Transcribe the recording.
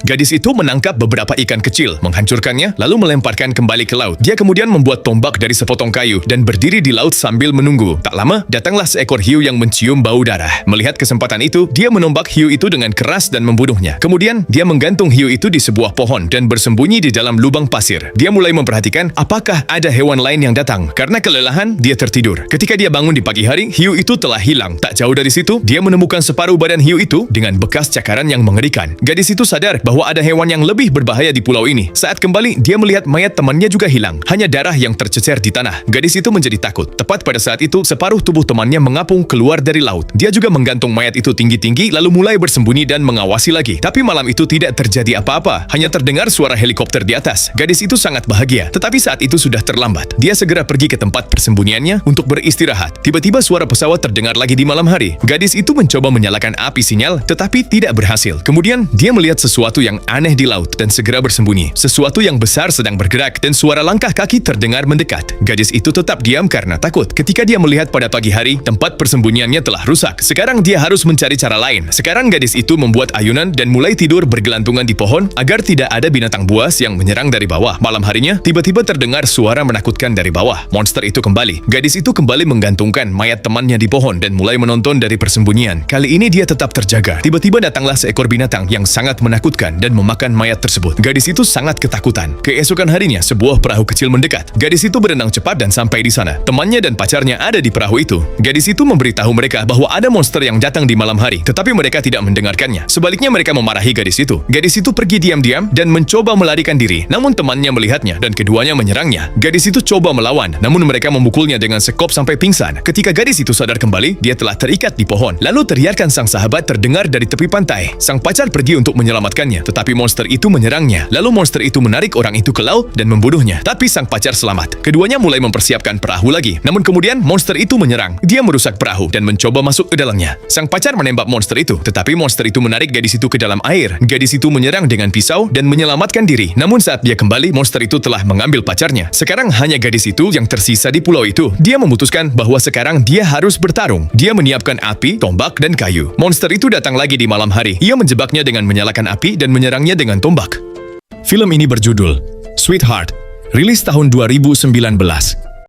Gadis itu menangkap beberapa ikan kecil, menghancurkannya, lalu melemparkan kembali ke laut. Dia kemudian membuat tombak dari sepotong kayu dan berdiri di laut sambil menunggu. Tak lama, datanglah seekor hiu yang mencium bau darah. Melihat kesempatan itu, dia menombak hiu itu dengan keras dan membunuhnya. Kemudian, dia menggantung hiu itu di sebuah pohon dan bersembunyi di dalam lubang pasir. Dia mulai memperhatikan apakah ada hewan lain yang datang. Karena kelelahan, dia tertidur. Ketika dia bangun di pagi hari, hiu itu telah hilang. Tak jauh dari situ, dia menemukan separuh badan hiu itu dengan bekas cakaran yang mengerikan. Gadis itu sadar bahwa ada hewan yang lebih berbahaya di pulau ini. Saat kembali, dia melihat mayat temannya juga hilang. Hanya darah yang tercecer di tanah. Gadis itu menjadi takut. Tepat pada saat itu, separuh tubuh temannya mengapung keluar dari laut. Dia juga menggantung mayat itu tinggi-tinggi, lalu mulai bersembunyi dan mengawasi lagi. Tapi malam itu tidak terjadi apa-apa. Hanya terdengar suara helikopter di atas. Gadis itu sangat bahagia. Tetapi saat itu sudah terlambat. Dia segera pergi ke tempat persembunyiannya untuk beristirahat. Tiba-tiba suara pesawat terdengar lagi di malam hari. Gadis itu mencoba menyalakan api sinyal, tetapi tidak berhasil. Kemudian, dia melihat sesuatu yang aneh di laut dan segera bersembunyi. Sesuatu yang besar sedang bergerak dan suara langkah kaki terdengar mendekat. Gadis itu tetap diam karena takut. Ketika dia melihat pada pagi hari, tempat persembunyiannya telah rusak. Sekarang dia harus mencari cara lain. Sekarang gadis itu membuat ayunan dan mulai tidur bergelantungan di pohon agar tidak ada binatang buas yang menyerang dari bawah. Malam harinya, tiba-tiba terdengar suara menakutkan dari bawah. Monster itu kembali. Gadis itu kembali menggantungkan mayat temannya di pohon dan mulai menonton dari persembunyian. Kali ini dia tetap terjaga. Tiba-tiba datanglah seekor binatang yang sangat menakutkan dan memakan mayat tersebut. Gadis itu sangat ketakutan. Keesokan harinya, sebuah perahu kecil mendekat. Gadis itu berenang cepat dan sampai di sana. Temannya dan pacarnya ada di perahu itu. Gadis itu memberitahu mereka bahwa ada monster yang datang di malam hari, tetapi mereka tidak mendengarkannya. Sebaliknya mereka memarahi gadis itu. Gadis itu pergi diam-diam dan mencoba melarikan diri. Namun temannya melihatnya dan keduanya menyerangnya. Gadis itu coba melawan, namun mereka memukulnya dengan sekop sampai pingsan. Ketika gadis itu sadar kembali, dia telah terikat di pohon. Lalu teriakan sang sahabat terdengar dari tepi pantai. Sang pacar pergi untuk menyelamatkannya, tetapi monster itu menyerangnya. Lalu monster itu menarik orang itu ke laut dan membunuhnya. Tapi sang pacar selamat. Keduanya mulai mempersiapkan perahu lagi. Namun kemudian monster itu menyerang. Dia merusak perahu dan mencoba masuk ke dalamnya. Sang pacar menembak monster itu, tetapi monster itu menarik gadis itu ke dalam air. Gadis itu menyerang dengan pisau dan menyelamatkan diri. Namun saat dia kembali, monster itu telah mengambil pacarnya. Sekarang hanya gadis itu yang tersisa di pulau itu. Dia memutuskan bahwa sekarang dia harus bertarung. Dia menyiapkan api, tombak, dan kayu. Monster itu datang lagi di malam hari. Ia menjebaknya dengan menyalakan api dan menyerangnya dengan tombak. Film ini berjudul Sweetheart, rilis tahun 2019.